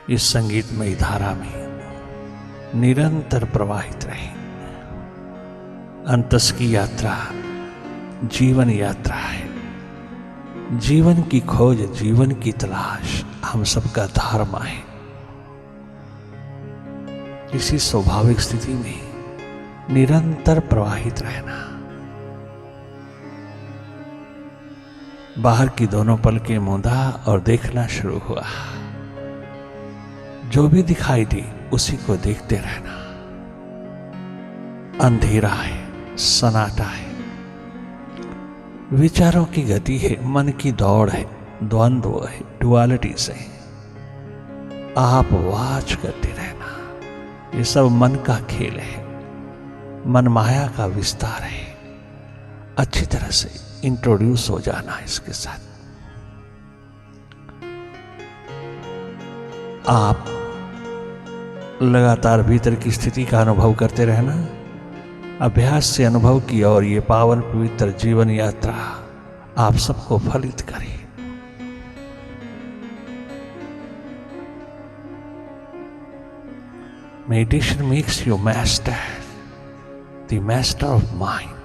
इस संगीतमयी धारा में निरंतर प्रवाहित रहे। अंतस की यात्रा जीवन यात्रा है। जीवन की खोज, जीवन की तलाश हम सबका धर्म है। किसी स्वाभाविक स्थिति में निरंतर प्रवाहित रहना। बाहर की दोनों पलकें मूंदा और देखना शुरू हुआ। जो भी दिखाई दे उसी को देखते रहना। अंधेरा है, सन्नाटा है, विचारों की गति है, मन की दौड़ है, द्वंद्व है, डुअलिटीज है। आप वाच करते रहना। ये सब मन का खेल है, मन माया का विस्तार है। अच्छी तरह से इंट्रोड्यूस हो जाना इसके साथ। आप लगातार भीतर की स्थिति का अनुभव करते रहना। अभ्यास से अनुभव की और ये पावन पवित्र जीवन यात्रा आप सबको फलित करे। Meditation makes you master, the master of mind.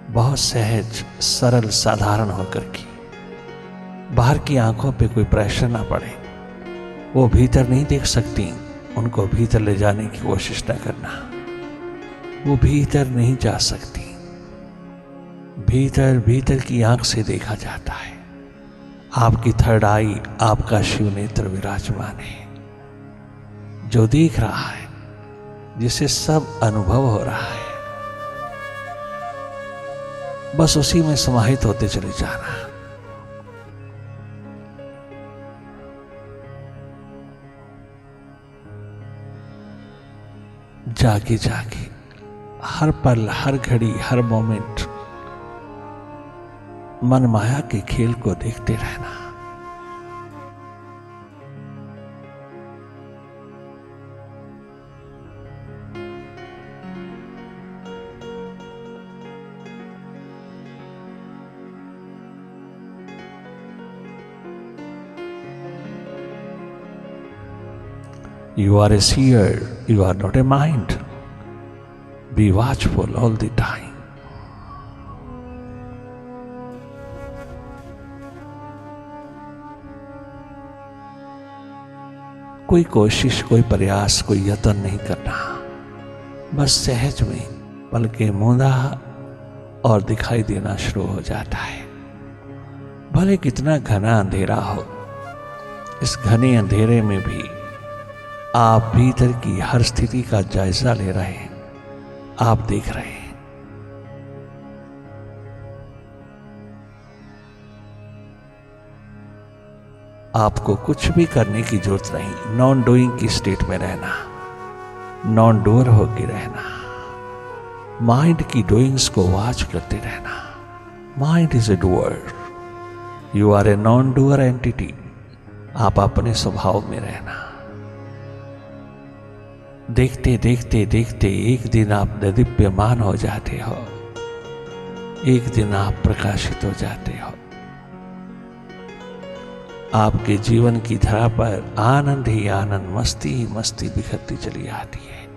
बहुत सहज, सरल, साधारण होकर की, बाहर की आंखों पे कोई प्रेशर ना पड़े। वो भीतर नहीं देख सकती, उनको भीतर ले जाने की कोशिश न करना। वो भीतर नहीं जा सकती। भीतर भीतर की आंख से देखा जाता है। आपकी थर्ड आई, आपका शिव नेत्र विराजमान है, जो देख रहा है, जिसे सब अनुभव हो रहा है। बस उसी में समाहित होते चले जाना। जागे जागे, हर पल, हर घड़ी, हर मोमेंट मन माया के खेल को देखते रहना। You are a seer, you are not a mind. Be watchful all the time. कोई कोशिश, कोई प्रयास, कोई यत्न नहीं करना। बस सहज में पलकें मूंदा और दिखाई देना शुरू हो जाता है। भले कितना घना अंधेरा हो, इस घने अंधेरे में भी आप भीतर की हर स्थिति का जायजा ले रहे हैं। आप देख रहे हैं। आपको कुछ भी करने की जरूरत नहीं। नॉन डूइंग की स्टेट में रहना, नॉन डूअर होके रहना। माइंड की डूइंग्स को वॉच करते रहना। Mind is a doer, you are a non doer entity. आप अपने स्वभाव में रहना। देखते देखते देखते एक दिन आप दिव्यमान हो जाते हो। एक दिन आप प्रकाशित हो जाते हो। आपके जीवन की धरा पर आनंद ही आनंद, मस्ती ही मस्ती बिखरती चली आती है।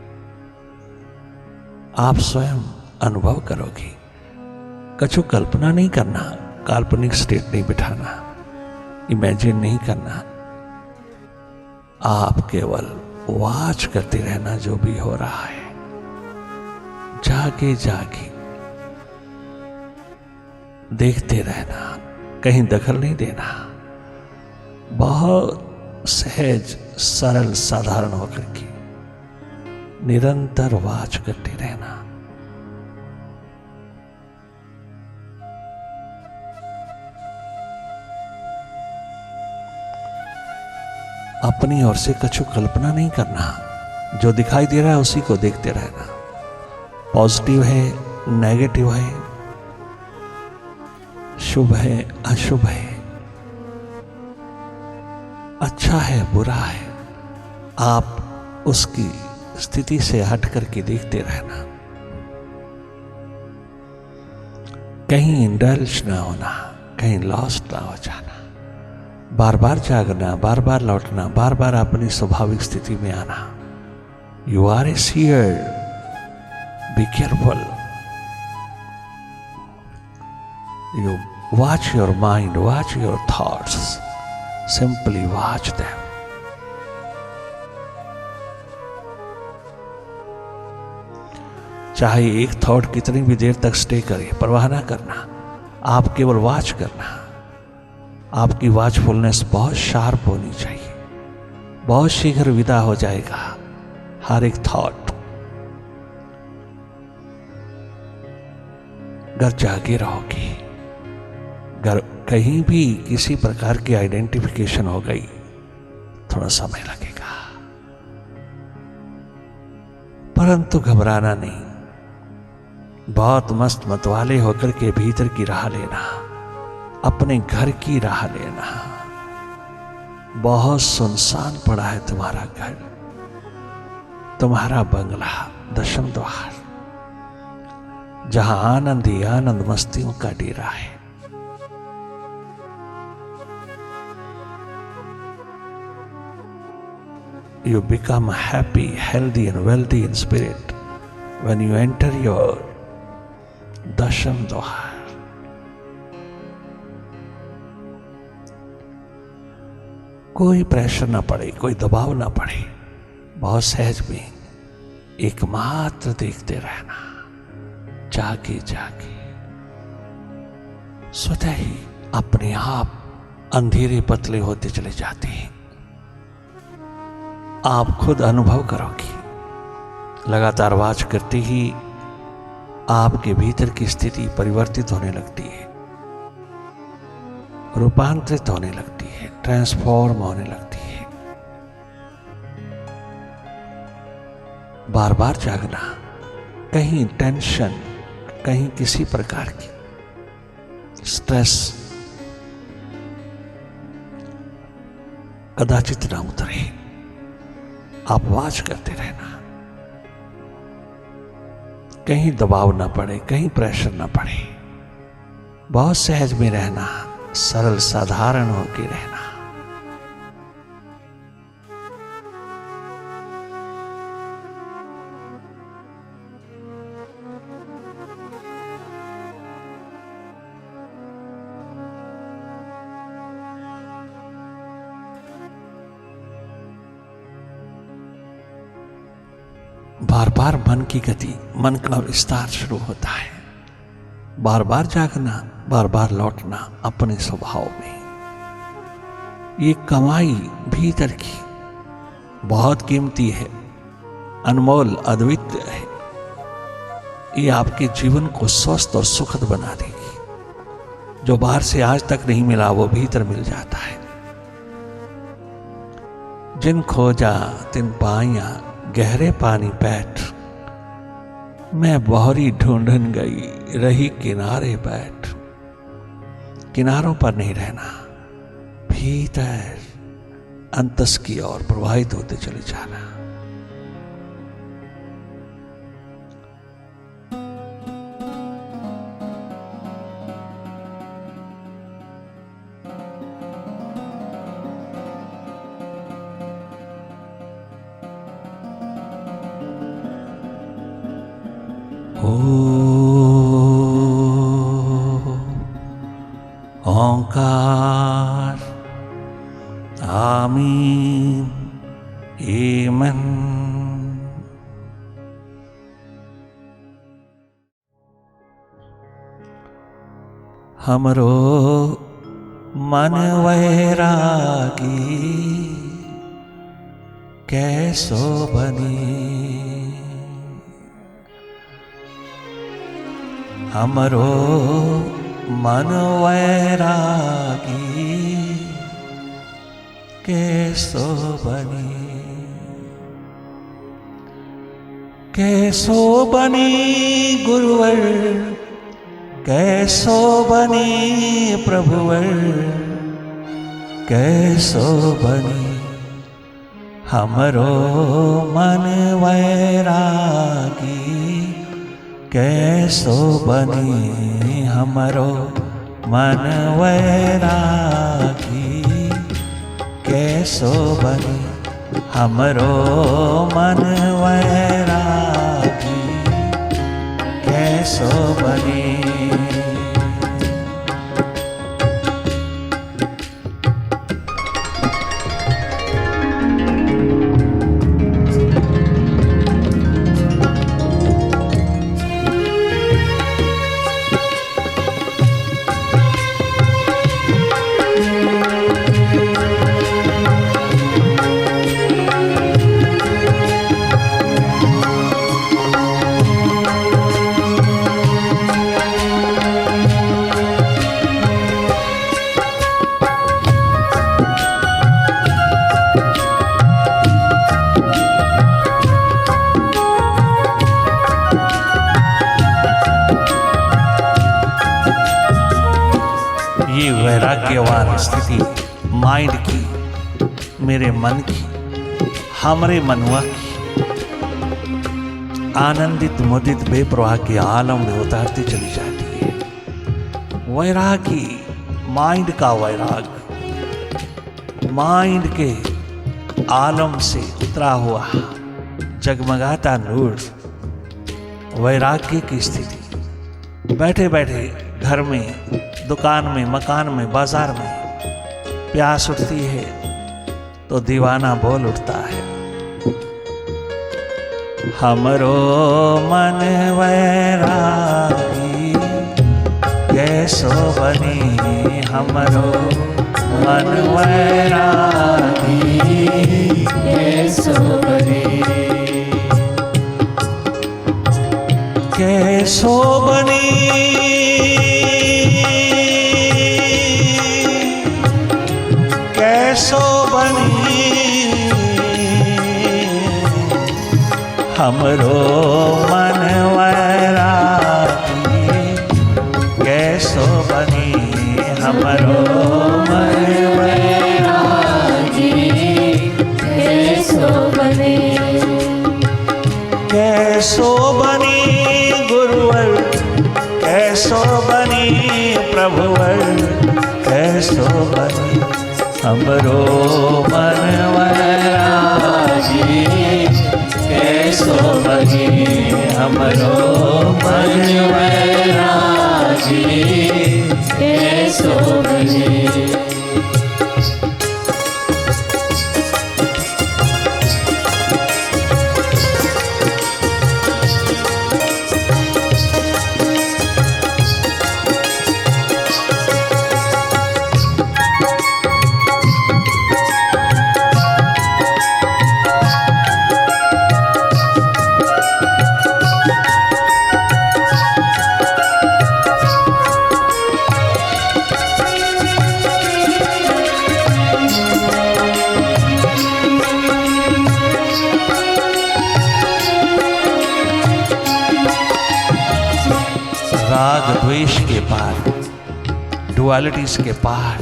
आप स्वयं अनुभव करोगे। कछु कल्पना नहीं करना, काल्पनिक स्टेट नहीं बिठाना, इमेजिन नहीं करना। आप केवल वाच करते रहना जो भी हो रहा है। जागे जागे देखते रहना, कहीं दखल नहीं देना। बहुत सहज, सरल, साधारण होकर के निरंतर वाच करते रहना। अपनी ओर से कछु कल्पना नहीं करना। जो दिखाई दे रहा है उसी को देखते रहना। पॉजिटिव है, नेगेटिव है, शुभ है, अशुभ है, अच्छा है, बुरा है। आप उसकी स्थिति से हट करके देखते रहना। कहीं इंडल्ज ना होना, कहीं लॉस्ट ना हो जाना, बार बार जागना, बार बार लौटना, बार बार अपनी स्वाभाविक स्थिति में आना। You are a seer, be careful. You watch your mind, watch your thoughts, simply watch them. चाहे एक थॉट कितनी भी देर तक स्टे करे, परवाह ना करना, आप केवल वॉच करना। आपकी वॉचफुलनेस बहुत शार्प होनी चाहिए। बहुत शीघ्र विदा हो जाएगा हर एक थॉट। अगर जागे रहोगे, अगर कहीं भी किसी प्रकार की आइडेंटिफिकेशन हो गई, थोड़ा समय लगेगा, परंतु घबराना नहीं। बहुत मस्त मतवाले होकर के भीतर की राह लेना, अपने घर की राह लेना। बहुत सुनसान पड़ा है तुम्हारा घर, तुम्हारा बंगला, दशम द्वार, जहां आनंद ही आनंद, मस्तियों का डेरा है। You become happy, healthy and wealthy in spirit when you enter your दशम द्वार। कोई प्रेशर ना पड़े, कोई दबाव ना पड़े, बहुत सहज में एकमात्र देखते रहना, जागे जागे। स्वतः ही अपने आप अंधेरे पतले होते चले जाते हैं। आप खुद अनुभव करोगे। लगातार वाच करते ही आपके भीतर की स्थिति परिवर्तित होने लगती है, रूपांतरित होने लगती है, ट्रांसफॉर्म होने लगती है। बार बार जागना, कहीं टेंशन, कहीं किसी प्रकार की स्ट्रेस कदाचित ना उतरे। आप वाच करते रहना, कहीं दबाव ना पड़े, कहीं प्रेशर ना पड़े। बहुत सहज में रहना, सरल साधारण होकर रहना। बार बार मन की गति, मन का विस्तार शुरू होता है। बार बार जागना, बार बार लौटना अपने स्वभाव में। ये कमाई भीतर की बहुत कीमती है, अनमोल, अद्वितीय है। ये आपके जीवन को स्वस्थ और सुखद बना देगी। जो बाहर से आज तक नहीं मिला, वो भीतर मिल जाता है। जिन खोजा तिन पाया, गहरे पानी बैठ, मैं बहरी ढूंढन गई, रही किनारे बैठ। किनारों पर नहीं रहना, भीतर अंतस की ओर प्रवाहित होते चले जाना। ओंकार आमीन ईमन। हमरो मन वैरागी कैसो बनी, हमरो मन वैरागी कैसो बनी, कैसो बनी गुरुवर, कैसो बनी प्रभुवर, कैसो बनी हमरो मन वैरागी कैसो बनी हमरो मन वैरागी, कैसो बनी हमरो मन वैरागी, कैसो बनी। वैराग्यवान स्थिति माइंड की, मेरे मन की, हमारे मनुआ की आनंदित मुदित बेप्रवाह के आलम में उतारती चली जाती है। वैरागी माइंड का वैराग, माइंड के आलम से उतरा हुआ जगमगाता नूर, वैराग्य की स्थिति। बैठे बैठे घर में, दुकान में, मकान में, बाजार में प्यास उठती है तो दीवाना बोल उठता है, हमरो मन वैरागी, कैसो बनी हमरो मन वैरागी, कैसो बनी, कैसो बनी, कैसो बनी हमरो मन वैरागी, कैसो बनी हमरो मन वैरागी, कैसो बनी, कैसो बनी गुरुवर, कैसो बनी प्रभुवर, कैसो बनी हमरो मन वैरागी, कैसो बनी हमरो मन वैरागी, कैसो बनी। राग द्वेष के पार, डुअलिटीज के पार,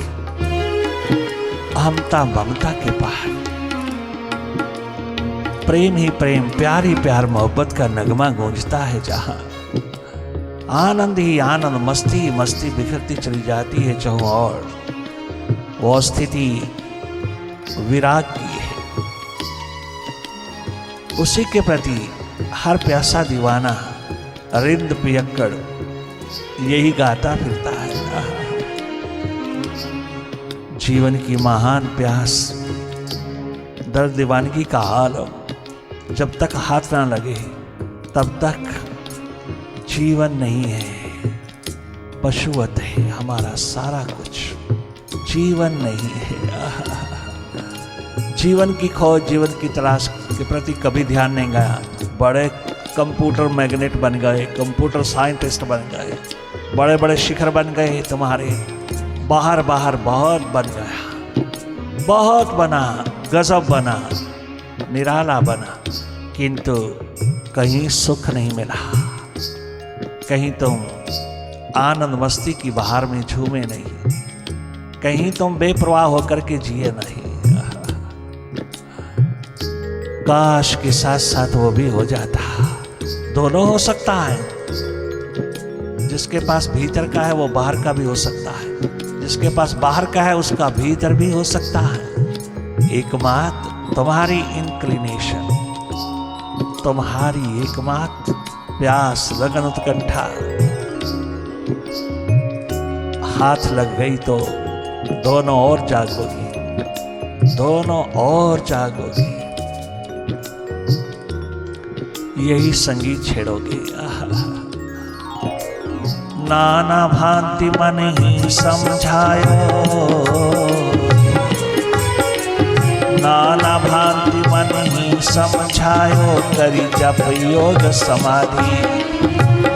अहमता ममता के पार, प्रेम ही प्रेम, प्यार ही प्यार, मोहब्बत का नगमा गूंजता है जहां, आनंद ही आनंद, मस्ती ही मस्ती बिखरती चली जाती है चारों ओर। वो स्थिति विराग की है, उसी के प्रति हर प्यासा दीवाना रिंद पियक्कड़ यही गाता फिरता है। जीवन की महान प्यास, दर्द दीवानगी का आलम, जब तक हाथ ना लगे तब तक जीवन नहीं है, पशुवत है हमारा सारा कुछ, जीवन नहीं है। जीवन की खोज, जीवन की तलाश के प्रति कभी ध्यान नहीं गया। बड़े कंप्यूटर मैग्नेट बन गए, कंप्यूटर साइंटिस्ट बन गए, बड़े बड़े शिखर बन गए तुम्हारे, बाहर बाहर बहुत बन गया, बहुत बना, गजब बना, निराला बना, किंतु कहीं सुख नहीं मिला, कहीं तुम आनंद मस्ती की बहार में झूमे नहीं, कहीं तुम बेपरवाह होकर के जिए नहीं। काश के साथ साथ वो भी हो जाता, दोनों हो सकता है, जिसके पास भीतर का है वो बाहर का भी हो सकता है, जिसके पास बाहर का है उसका भीतर भी हो सकता है। एकमात्र तुम्हारी इंक्लिनेशन, तुम्हारी एकमात्र प्यास, लगन, उत्कंठा हाथ लग गई तो दोनों और जागोगी, दोनों और जागोगी, यही संगीत छेड़ोगे। नाना भांति मन ही समझायो, नाना भांति मन ही समझायो, करी जप योग समाधि।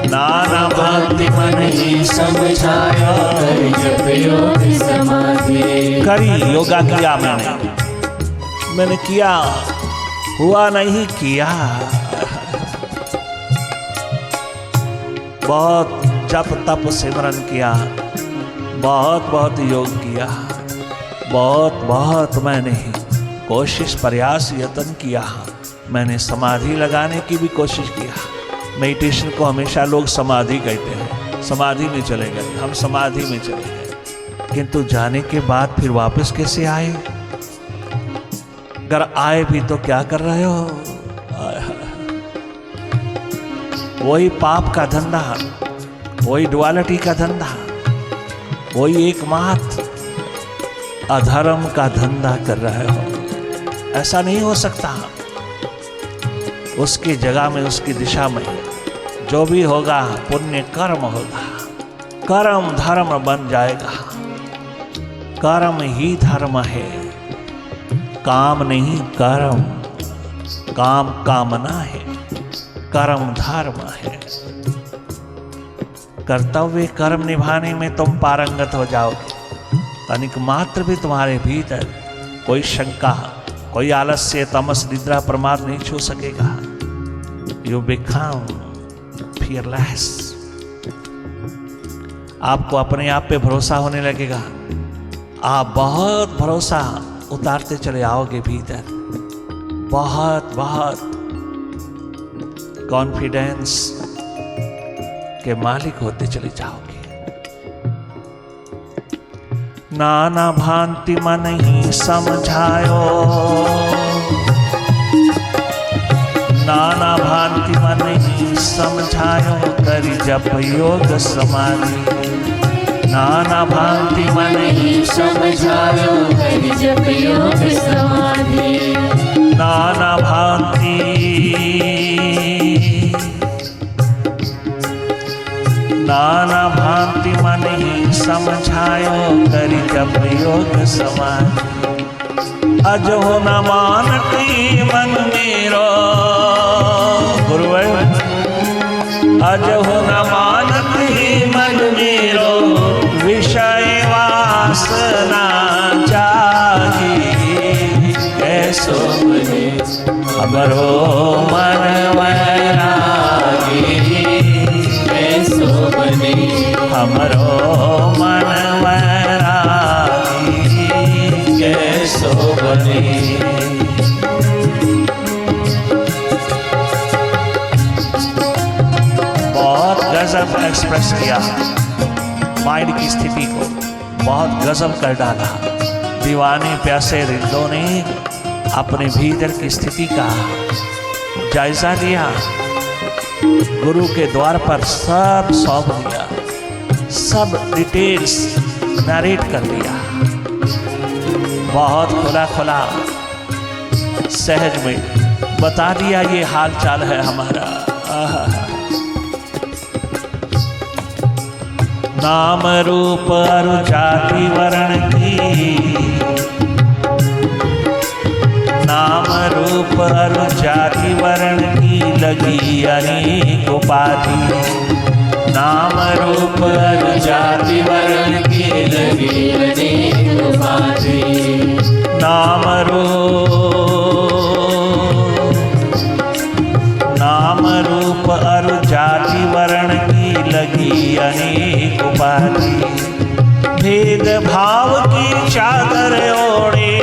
नाना भांति मन ही समझायो, करी जप योग समाधि। करी योगा किया मैंने किया, हुआ नहीं किया। बहुत जप तप सिमरन किया, बहुत योग किया, बहुत मैंने कोशिश प्रयास यत्न किया। मैंने समाधि लगाने की भी कोशिश किया। मेडिटेशन को हमेशा लोग समाधि कहते हैं, समाधि में चले गए, हम समाधि में चले गए, किंतु जाने के बाद फिर वापस कैसे आए? अगर आए भी तो क्या कर रहे हो? वही पाप का धंधा, वही डुअलिटी का धंधा, वही एकमात्र अधर्म का धंधा कर रहे हो। ऐसा नहीं हो सकता। उसकी जगह में, उसकी दिशा में जो भी होगा पुण्य कर्म होगा, कर्म धर्म बन जाएगा। कर्म ही धर्म है, काम नहीं कर्म, काम कामना है, कर्म धर्म है। कर्तव्य कर्म निभाने में तुम पारंगत हो जाओगे। तनिक मात्र भी तुम्हारे भीतर कोई शंका, कोई आलस्य, तमस, निद्रा, प्रमाद नहीं छू सकेगा। You become fearless. आपको अपने आप पे भरोसा होने लगेगा। आप बहुत भरोसा उतारते चले आओगे भीतर, बहुत कॉन्फिडेंस के मालिक होते चले जाओगे। नाना भांति मन ही समझायो, नाना भांति मन ही समझायो, करी जप योग समाधि। नाना भांति मन ही समझायो, करी जप योग समाधि। नाना भांति मन ही समझायो, करी जप योग समाधि। अजो न मानती मन मेरो, गुरुवर अजो न मानती मन मेरो, विषय वासना जागी। कैसो बने हमरो मन वैरागी, कैसो बने हमरो मन वैरागी, कैसो बने। बहुत गजब एक्सप्रेस किया माइंड की स्थिति को, बहुत गजब कर डाला। दीवाने प्यासे हृदयों ने अपने भीतर की स्थिति का जायजा लिया, गुरु के द्वार पर सब सौंप दिया, सब डिटेल्स नरेट कर दिया। बहुत खुला सहज में बता दिया ये हाल चाल है हमारा। नाम रूप और जाति वर्ण की, नाम रूप और जाति वर्ण की लगी अनेक उपाधि। नाम रूप और जाति वर्ण की लगी अनेक उपाधि। नाम रूप और जाति वर्ण की लगी अनेक उपाधि। भेद भाव की चादर ओढ़े,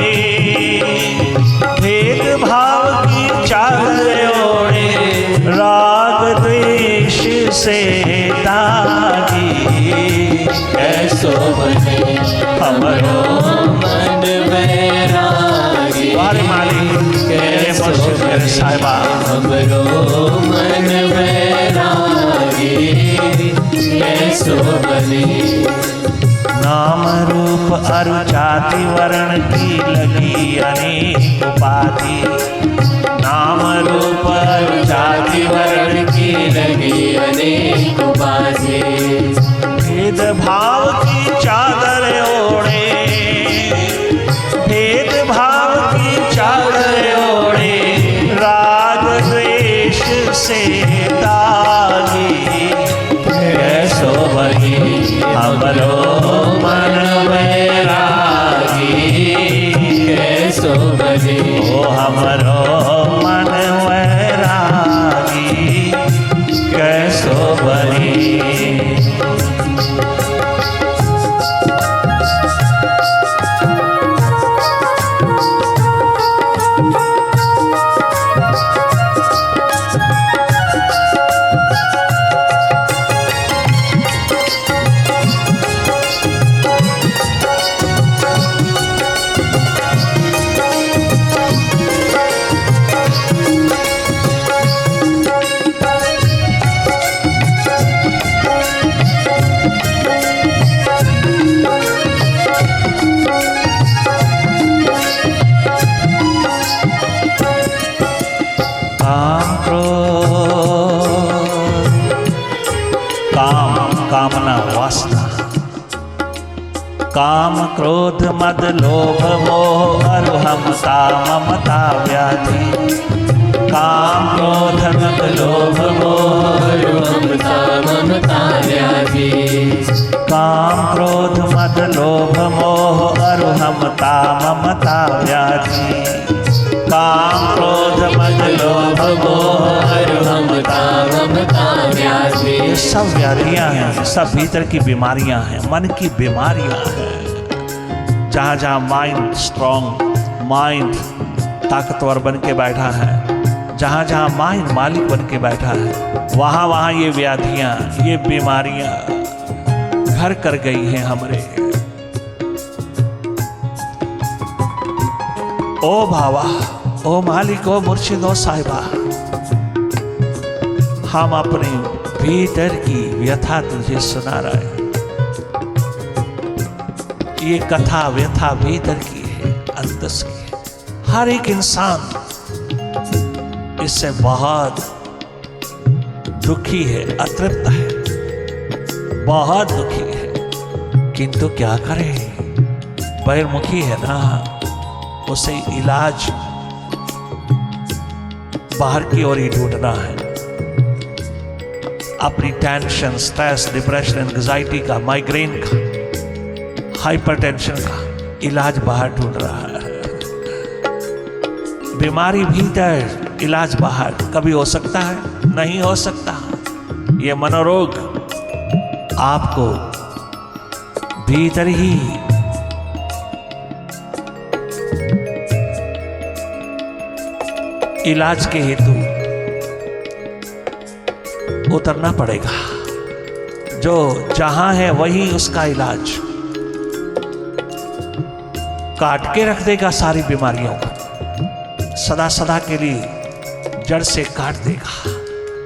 भेद भाव की चादर ओढ़े, राग द्वेष से दागी। हमरो मन वैरागी द्वारे मालिक मेरे मुर्शिद मेरे साहिबा हमरो मन वैरागी कैसो बने नाम रूप अरु जाति वर्ण की लगी अनेक उपाधि नाम रूप अरु जाति वर्ण की लगी अनेक उपाधि भेद भाव की चादर ओढ़े भेद भाव की चादर ओढ़े राग द्वेष से दागी कैसो बने हमरो मन वैरागी कैसो बने ओ हमरो मन वैरागी कैसो बनी कामना वासना काम क्रोध मद लोभ मोह अरुहमता ममता व्याधि काम क्रोध मद लोभ मोह ममता ममता व्याधि काम क्रोध मद लोभ मोह अरुहमता ममता व्याधि काम क्रोध मद लोभ मोह ममता ममता व्याधि ये सब व्याधियां हैं, सब भीतर की बीमारियां हैं, मन की बीमारियां हैं। जहाँ जहाँ माइंड स्ट्रॉन्ग माइंड ताकतवर बन के बैठा है, जहाँ जहाँ माइंड मालिक बन के बैठा है, वहाँ वहाँ ये व्याधियां ये बीमारियां घर कर गई हैं हमारे। ओ भावा ओ मालिक ओ मुर्शिद ओ साहिबा, हम अपने भीतर की व्यथा तुझे सुना रहे हैं। ये कथा व्यथा भीतर की है, अंतस की है। हर एक इंसान इससे बहुत दुखी है, अतृप्त है, बहुत दुखी है, किंतु क्या करे, बहिर्मुखी है ना, उसे इलाज बाहर की ओर ही ढूंढना है। अपनी टेंशन स्ट्रेस डिप्रेशन एंजाइटी का माइग्रेन का हाइपरटेंशन का इलाज बाहर ढूंढ रहा है। बीमारी भीतर इलाज बाहर कभी हो सकता है, नहीं हो सकता। ये मनोरोग आपको भीतर ही इलाज के हेतु उतरना पड़ेगा। जो जहां है वही उसका इलाज काट के रख देगा, सारी बीमारियों को सदा सदा के लिए जड़ से काट देगा।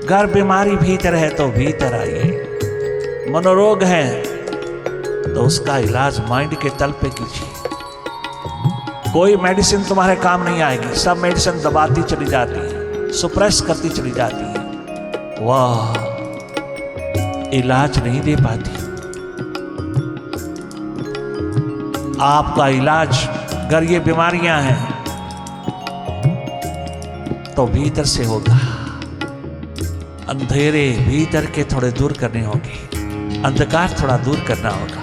अगर बीमारी भीतर है तो भीतर आइए, मनोरोग है तो उसका इलाज माइंड के तल पे कीजिए। कोई मेडिसिन तुम्हारे काम नहीं आएगी, सब मेडिसिन दबाती चली जाती है, सुप्रेस करती चली जाती है, वह इलाज नहीं दे पाती। आपका इलाज अगर ये बीमारियां हैं तो भीतर से होगा। अंधेरे भीतर के थोड़े दूर करने होंगे, अंधकार थोड़ा दूर करना होगा,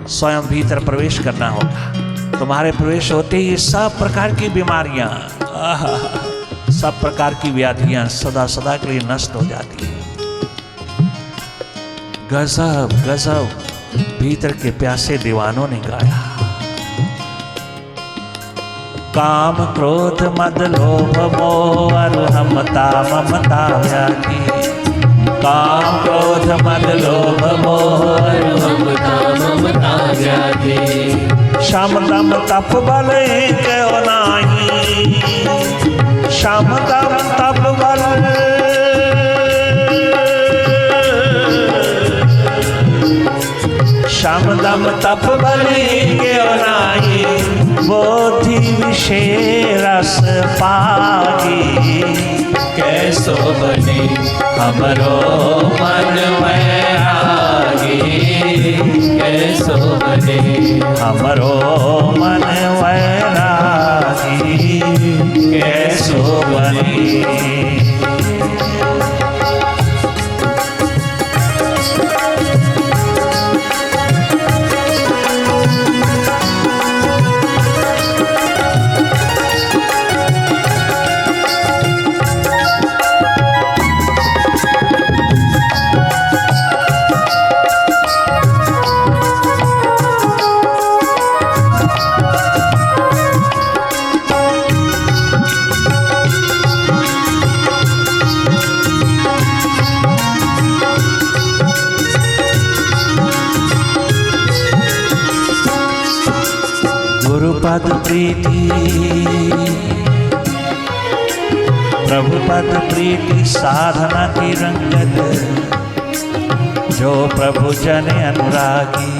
स्वयं भीतर प्रवेश करना होगा। तुम्हारे प्रवेश होते ही सब प्रकार की बीमारियां, सब प्रकार की व्याधियां सदा सदा के लिए नष्ट हो जाती हैं। गजब गजब भीतर के प्यासे दीवानों ने गाया। काम क्रोध मद लोभ मोह अरुहमता ममता व्याधि। काम क्रोध मद लोभ मोह ममता ममता व्याधि। श्याम दम तप बल क्यों नाही, श्याम दम तप बल श्याम दम तप बल क्यों नाही, बोधि विषय रस पागी। कैसो बने हमरो मन वैरागी, कैसो बने हमरो मन वैरागी, कैसो बने। गुरुपद प्रीति प्रभुपद प्रीति साधना की रंगत, जो प्रभु जन अनुरागी।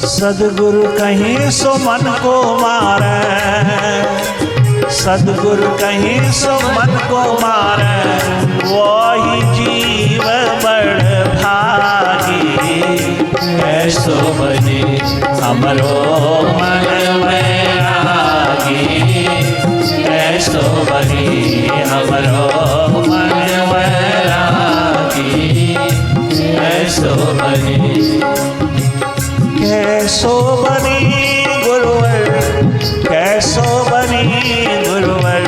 सदगुरु कहीं सो मन को मारे, सदगुरु कहीं सो मन को मारे, वही जीव बड़ भागी। कैसो बने हमरो मन वैरागी, कैसो बने हमरो मन वैरागी, कैसो बने कैसो बनी गुरुवर, कैसो बनी गुरुवर,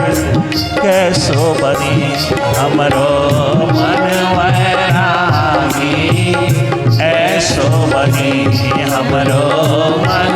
कैसो बनी हमरो मन वैरागी, ऐसो बनी हमरो मन